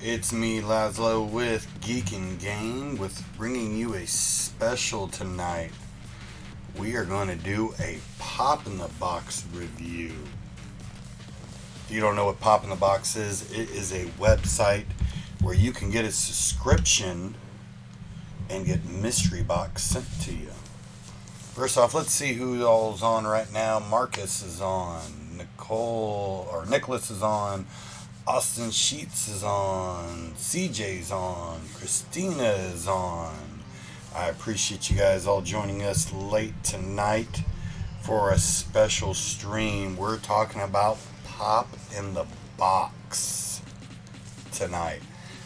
It's me, Laszlo, with Geek and Game, with bringing you a special tonight. We are going to do a Pop in the Box review. If you don't know what Pop in the Box is, it is a website where you can get a subscription and get mystery box sent to you. First off, let's see who all's on right now. Marcus is on. Nicholas is on. Austin Sheets is on. CJ's on. Christina is on. I appreciate you guys all joining us late tonight for a special stream. We're talking about Pop in the Box tonight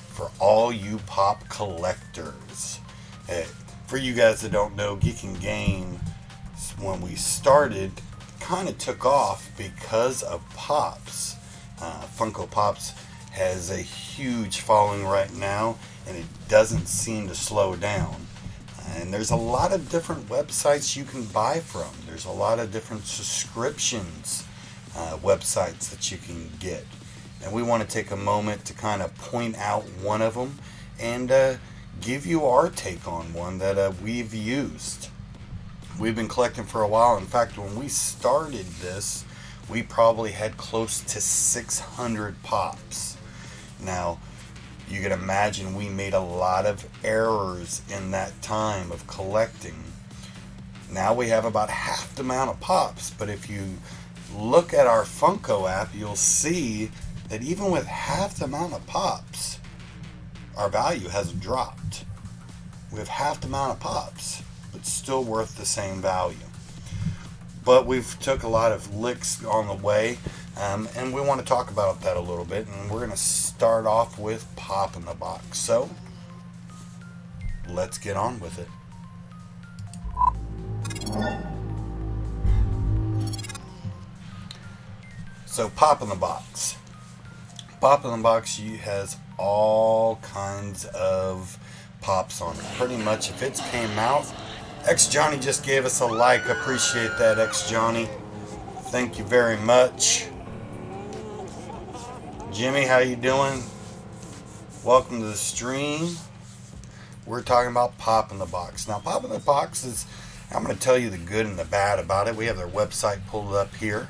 for all you pop collectors. Hey, for you guys that don't know, Geek and Game, when we started, kind of took off because of Pops. Funko Pops has a huge following right now, and it doesn't seem to slow down. And there's a lot of different websites you can buy from. There's a lot of different subscriptions websites that you can get. And we want to take a moment to kind of point out one of them and give you our take on one that we've used. We've been collecting for a while. In fact, when we started this, we probably had close to 600 pops. Now, you can imagine we made a lot of errors in that time of collecting. Now we have about half the amount of pops, but if you look at our Funko app, you'll see that even with half the amount of pops, our value has dropped. We have half the amount of pops, but still worth the same value. But we've took a lot of licks on the way, and we want to talk about that a little bit. And we're going to start off with Pop in the Box. So let's get on with it. So Pop in the Box. Pop in the Box has all kinds of pops on it. Pretty much if it's came out, X Johnny just gave us a like. Appreciate that, X Johnny. Thank you very much. Jimmy, how you doing? Welcome to the stream. We're talking about Pop in the Box. Now, Pop in the Box is, I'm going to tell you the good and the bad about it. We have their website pulled up here.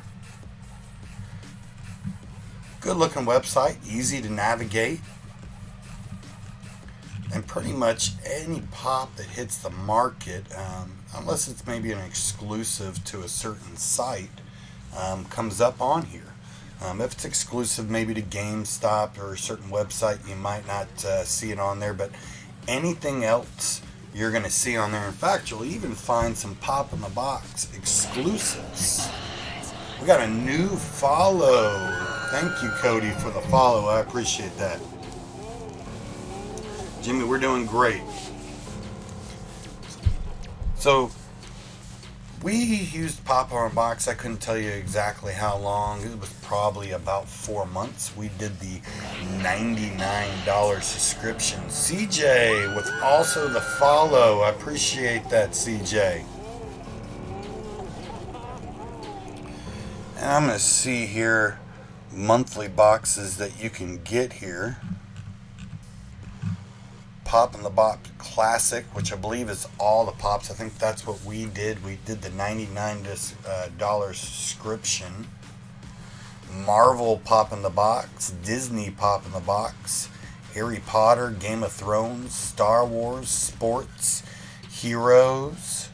Good looking website, easy to navigate. And pretty much any pop that hits the market, unless it's maybe an exclusive to a certain site, comes up on here. If it's exclusive maybe to GameStop or a certain website, you might not see it on there, but anything else you're going to see on there. In fact, you'll even find some Pop in the Box exclusives. We got a new follow. Thank you, Cody, for the follow. I appreciate that. Jimmy, we're doing great. So, we used Pop in the Box. I couldn't tell you exactly how long. It was probably about 4 months. We did the $99 subscription. CJ with also the follow. I appreciate that, CJ. And I'm going to see here monthly boxes that you can get here. Pop in the Box Classic, which I believe is all the pops. I think that's what we did. We did the $99 subscription. Marvel Pop in the Box, Disney Pop in the Box, Harry Potter, Game of Thrones, Star Wars, Sports, Heroes,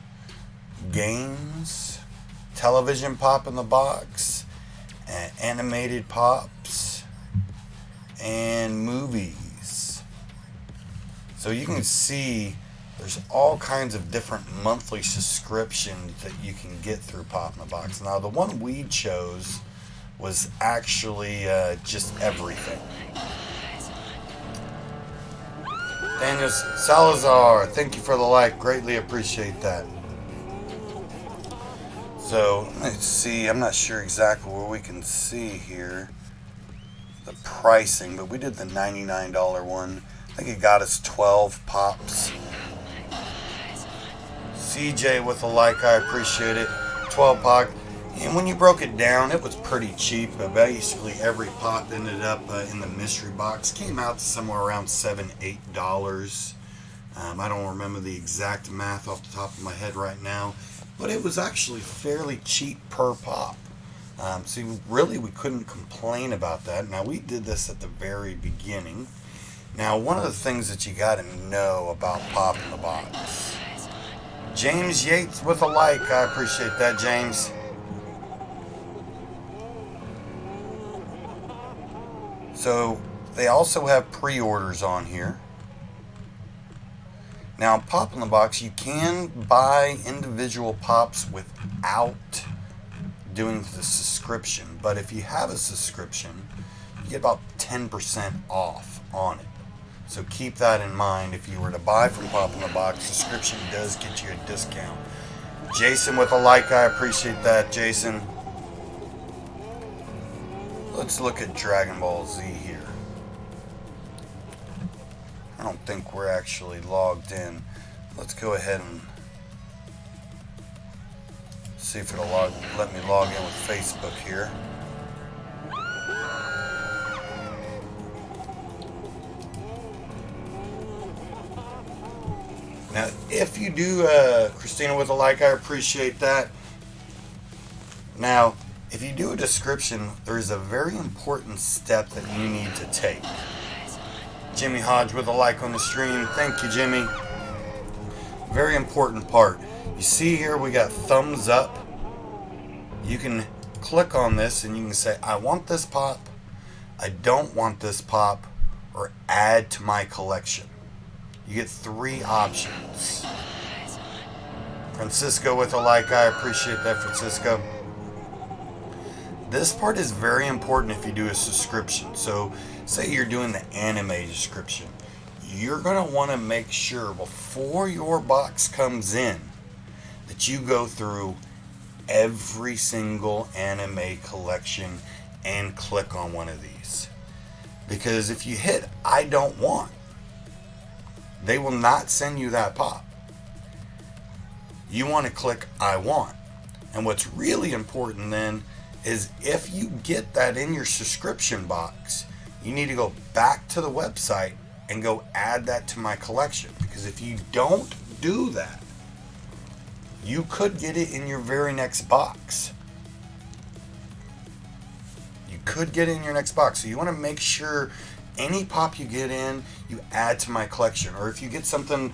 Games, Television Pop in the Box, Animated Pops, and Movies. So you can see there's all kinds of different monthly subscriptions that you can get through Pop in the Box. Now, the one we chose was actually just everything. Daniel Salazar, thank you for the like. Greatly appreciate that. So, let's see. I'm not sure exactly where we can see here the pricing, but we did the $99 one. I think it got us 12 pops. CJ with a like, I appreciate it. 12 pop. And when you broke it down, it was pretty cheap. Basically, every pop ended up in the mystery box. Came out to somewhere around $7, $8. I don't remember the exact math off the top of my head right now, but it was actually fairly cheap per pop. So really, we couldn't complain about that. Now, we did this at the very beginning. Now, one of the things that you got to know about Pop in the Box. James Yates with a like. I appreciate that, James. So they also have pre-orders on here. Now, Pop in the Box, you can buy individual pops without doing the subscription. But if you have a subscription, you get about 10% off on it. So keep that in mind. If you were to buy from Pop in the Box, subscription does get you a discount. Jason with a like. I appreciate that, Jason. Let's look at Dragon Ball Z here. I don't think we're actually logged in. Let's go ahead and see if it'll let me log in with Facebook here. Now, if you do, Christina with a like, I appreciate that. Now, if you do a description, there's a very important step that you need to take. Jimmy Hodge with a like on the stream. Thank you, Jimmy. Very important part. You see here we got thumbs up. You can click on this and you can say, I want this pop, I don't want this pop, or add to my collection. You get 3 options. Francisco with a like. I appreciate that, Francisco. This part is very important if you do a subscription. So say you're doing the anime description. You're going to want to make sure before your box comes in that you go through every single anime collection and click on one of these. Because if you hit I don't want, they will not send you that pop. You want to click I want. And what's really important then is if you get that in your subscription box, you need to go back to the website and go add that to my collection. Because if you don't do that, you could get it in your very next box. You could get it in your next box. So you want to make sure any pop you get in, you add to my collection. Or if you get something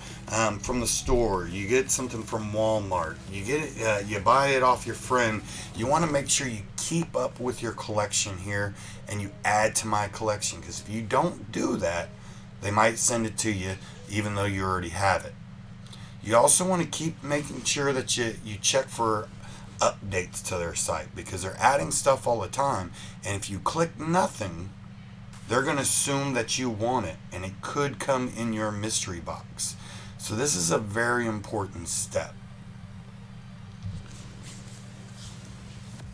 from the store, you get something from Walmart, you get it, you buy it off your friend, you want to make sure you keep up with your collection here and you add to my collection. Because if you don't do that, they might send it to you even though you already have it. You also want to keep making sure that you check for updates to their site, because they're adding stuff all the time, and if you click nothing, they're going to assume that you want it, and it could come in your mystery box. So this is a very important step.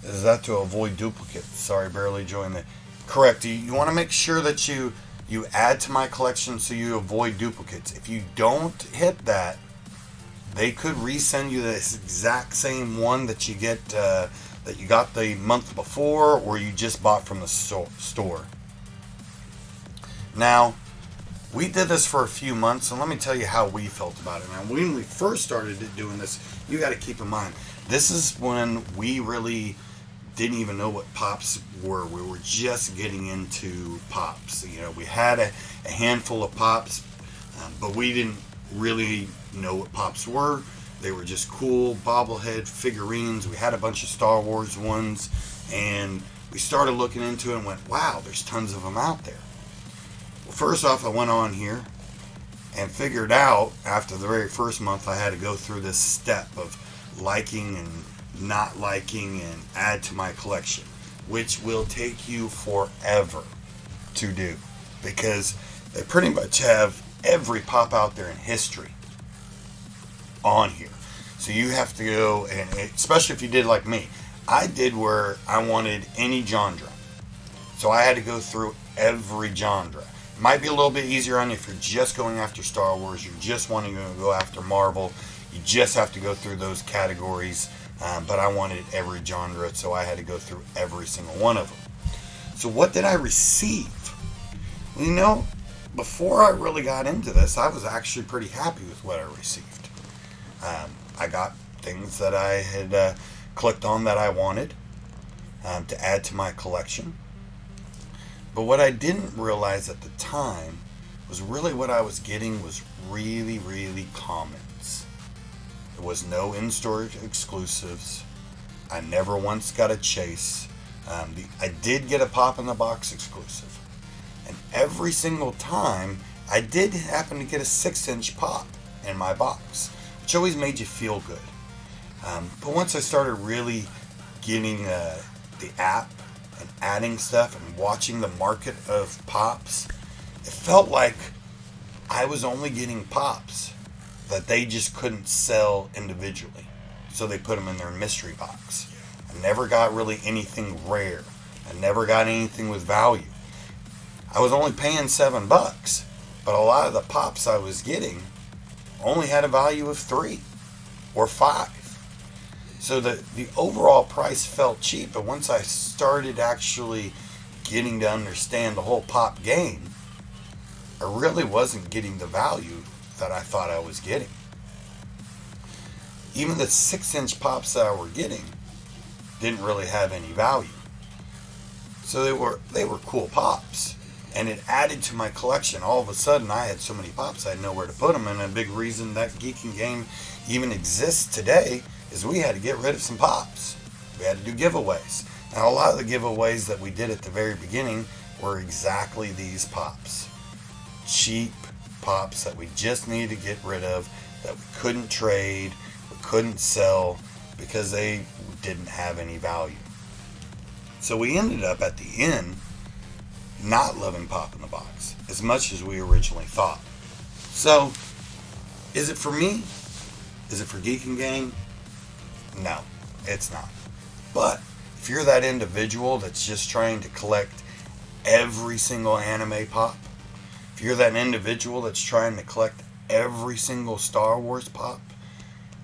Is that to avoid duplicates? Sorry, barely joined the... Correct. You want to make sure that you add to my collection so you avoid duplicates. If you don't hit that, they could resend you this exact same one that you get that you got the month before, or you just bought from the store. Now, we did this for a few months, and let me tell you how we felt about it. Now, when we first started doing this, you got to keep in mind, this is when we really didn't even know what pops were. We were just getting into pops. You know, we had a handful of pops, but we didn't really know what pops were. They were just cool bobblehead figurines. We had a bunch of Star Wars ones, and we started looking into it and went, wow, there's tons of them out there. Well, first off, I went on here and figured out after the very first month I had to go through this step of liking and not liking and add to my collection, which will take you forever to do, because they pretty much have every pop out there in history on here. So you have to go, and especially if you did like me, I did where I wanted any genre. So I had to go through every genre. It might be a little bit easier on you if you're just going after Star Wars, you're just wanting to go after Marvel. You just have to go through those categories but I wanted every genre, so I had to go through every single one of them. So what did I receive? Well, before I really got into this, I was actually pretty happy with what I received. I got things that I had clicked on that I wanted to add to my collection. But what I didn't realize at the time was really what I was getting was really, really commons. There was no in-store exclusives. I never once got a chase. I did get a Pop in the Box exclusive. And every single time, I did happen to get a 6-inch pop in my box, which always made you feel good. But once I started really getting the app and adding stuff and watching the market of pops, it felt like I was only getting pops that they just couldn't sell individually. So they put them in their mystery box. I never got really anything rare. I never got anything with value. I was only paying $7, but a lot of the pops I was getting only had a value of 3 or 5. So the overall price felt cheap, but once I started actually getting to understand the whole pop game, I really wasn't getting the value that I thought I was getting. Even the 6-inch pops that I were getting didn't really have any value. So they were cool pops. And it added to my collection. All of a sudden, I had so many pops, I had nowhere to put them. And a big reason that Geeking Game even exists today is we had to get rid of some pops. We had to do giveaways. Now, a lot of the giveaways that we did at the very beginning were exactly these pops. Cheap pops that we just needed to get rid of, that we couldn't trade, we couldn't sell, because they didn't have any value. So we ended up at the end not loving Pop in the Box as much as we originally thought. So, is it for me? Is it for Geeking Game? No, it's not. But if you're that individual that's just trying to collect every single anime pop, if you're that individual that's trying to collect every single Star Wars pop,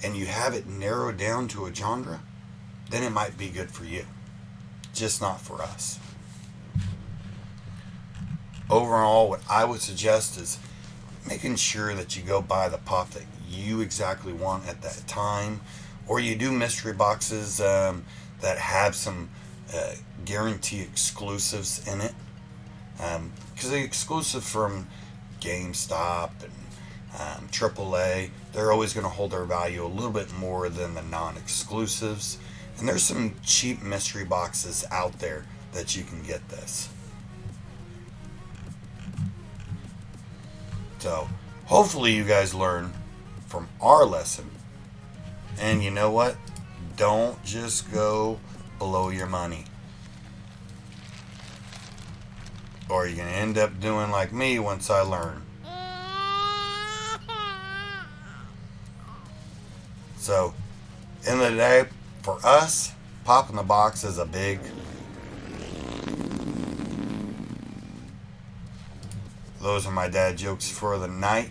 and you have it narrowed down to a genre, then it might be good for you. Just not for us. Overall, what I would suggest is making sure that you go buy the pop that you exactly want at that time, or you do mystery boxes that have some guarantee exclusives in it, because the exclusive from GameStop and AAA, they're always going to hold their value a little bit more than the non-exclusives. And there's some cheap mystery boxes out there that you can get this. So, hopefully you guys learn from our lesson. And you know what? Don't just go below your money. Or you're going to end up doing like me once I learn. So, end of the day, for us, Pop in the Box is a big... Those are my dad jokes for the night.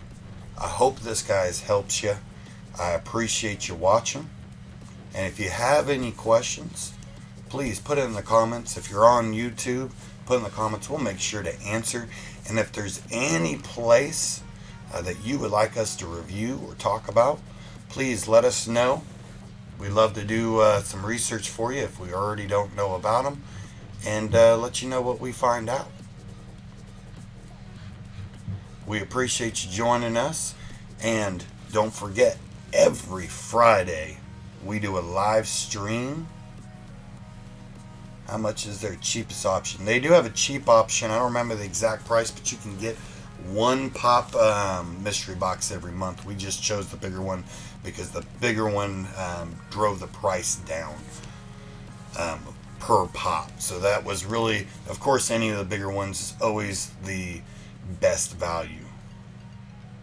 I hope this, guys, helps you. I appreciate you watching. And if you have any questions, please put it in the comments. If you're on YouTube, put in the comments. We'll make sure to answer. And if there's any place that you would like us to review or talk about, please let us know. We'd love to do some research for you if we already don't know about them, and let you know what we find out. We appreciate you joining us, and don't forget, every Friday we do a live stream. How much is their cheapest option? They do have a cheap option. I don't remember the exact price, but you can get one pop mystery box every month. We just chose the bigger one because the bigger one drove the price down per pop. So that was really, of course, any of the bigger ones is always the best value.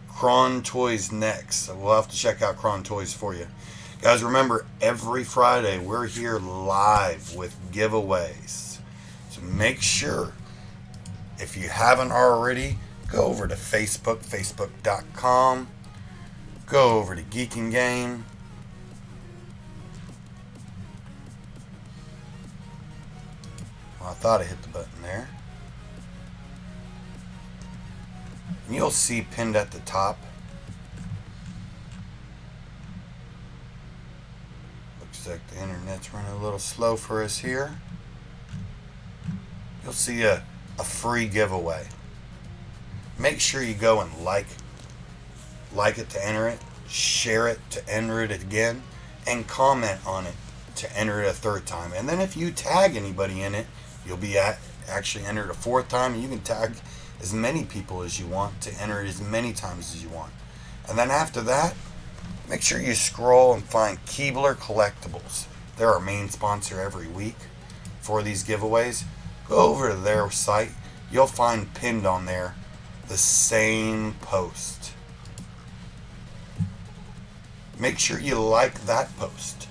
Cron Toys next. So we'll have to check out Cron Toys for you. Guys, remember, every Friday we're here live with giveaways. So make sure, if you haven't already, go over to Facebook, facebook.com. Go over to Geeking Game. thought I hit the button there. And you'll see pinned at the top. Looks like the internet's running a little slow for us here. You'll see a free giveaway. Make sure you go and like it to enter it, share it to enter it again, and comment on it to enter it a third time. And then if you tag anybody in it, you'll be actually entered a fourth time, and you can tag as many people as you want to enter it as many times as you want. And then after that, make sure you scroll and find Keebler Collectibles. They're our main sponsor every week for these giveaways. Go over to their site. You'll find pinned on there the same post. Make sure you like that post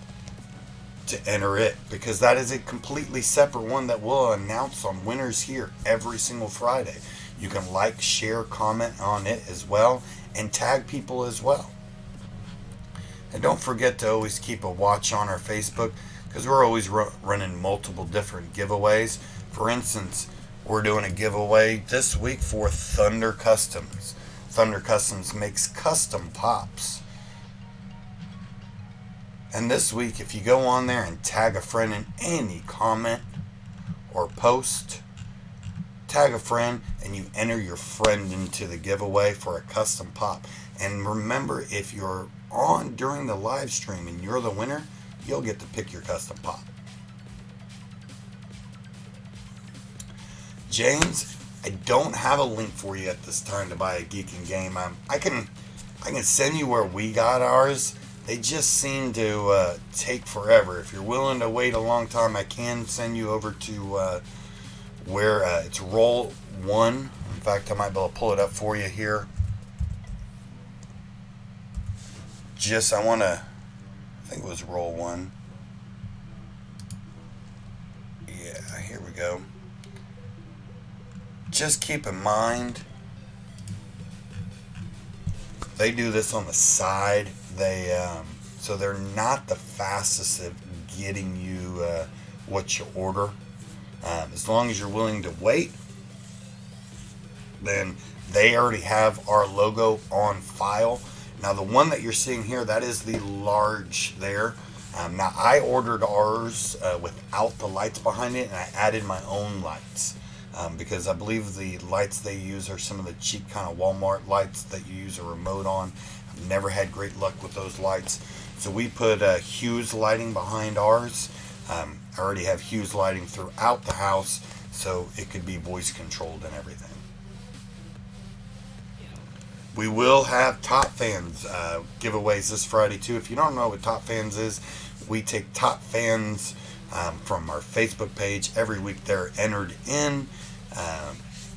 to enter it, because that is a completely separate one that we'll announce on winners here every single Friday. You can like, share, comment on it as well, and tag people as well. And don't forget to always keep a watch on our Facebook, because we're always running multiple different giveaways. For instance, we're doing a giveaway this week for Thunder Customs. Thunder Customs makes custom pops. And this week, if you go on there and tag a friend in any comment or post, tag a friend and you enter your friend into the giveaway for a custom pop. And remember, if you're on during the live stream and you're the winner, you'll get to pick your custom pop. James, I don't have a link for you at this time to buy a Geek and Game. I can send you where we got ours. They just seem to take forever. If you're willing to wait a long time, I can send you over to where it's Roll 1. In fact, I might be able to pull it up for you here. I think it was Roll 1. Yeah, here we go. Just keep in mind, they do this on the side. So they're not the fastest at getting you what you order. As long as you're willing to wait, then they already have our logo on file. Now the one that you're seeing here, that is the large there. Now I ordered ours without the lights behind it, and I added my own lights. Because I believe the lights they use are some of the cheap kind of Walmart lights that you use a remote on. I've never had great luck with those lights. So we put Hughes lighting behind ours. I already have Hughes lighting throughout the house, so it could be voice controlled and everything. We will have Top Fans giveaways this Friday too. If you don't know what Top Fans is, we take top fans from our Facebook page. Every week they're entered in.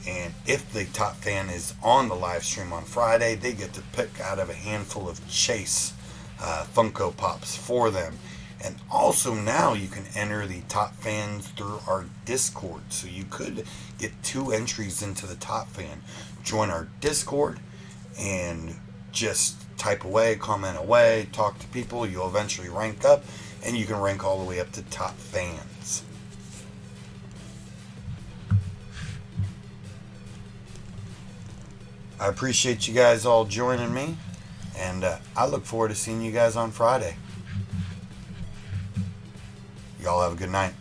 And if the top fan is on the live stream on Friday, they get to pick out of a handful of Chase Funko Pops for them. And also now you can enter the top fans through our Discord. So you could get 2 entries into the top fan. Join our Discord and just type away, comment away, talk to people. You'll eventually rank up, and you can rank all the way up to top fans. I appreciate you guys all joining me, and I look forward to seeing you guys on Friday. Y'all have a good night.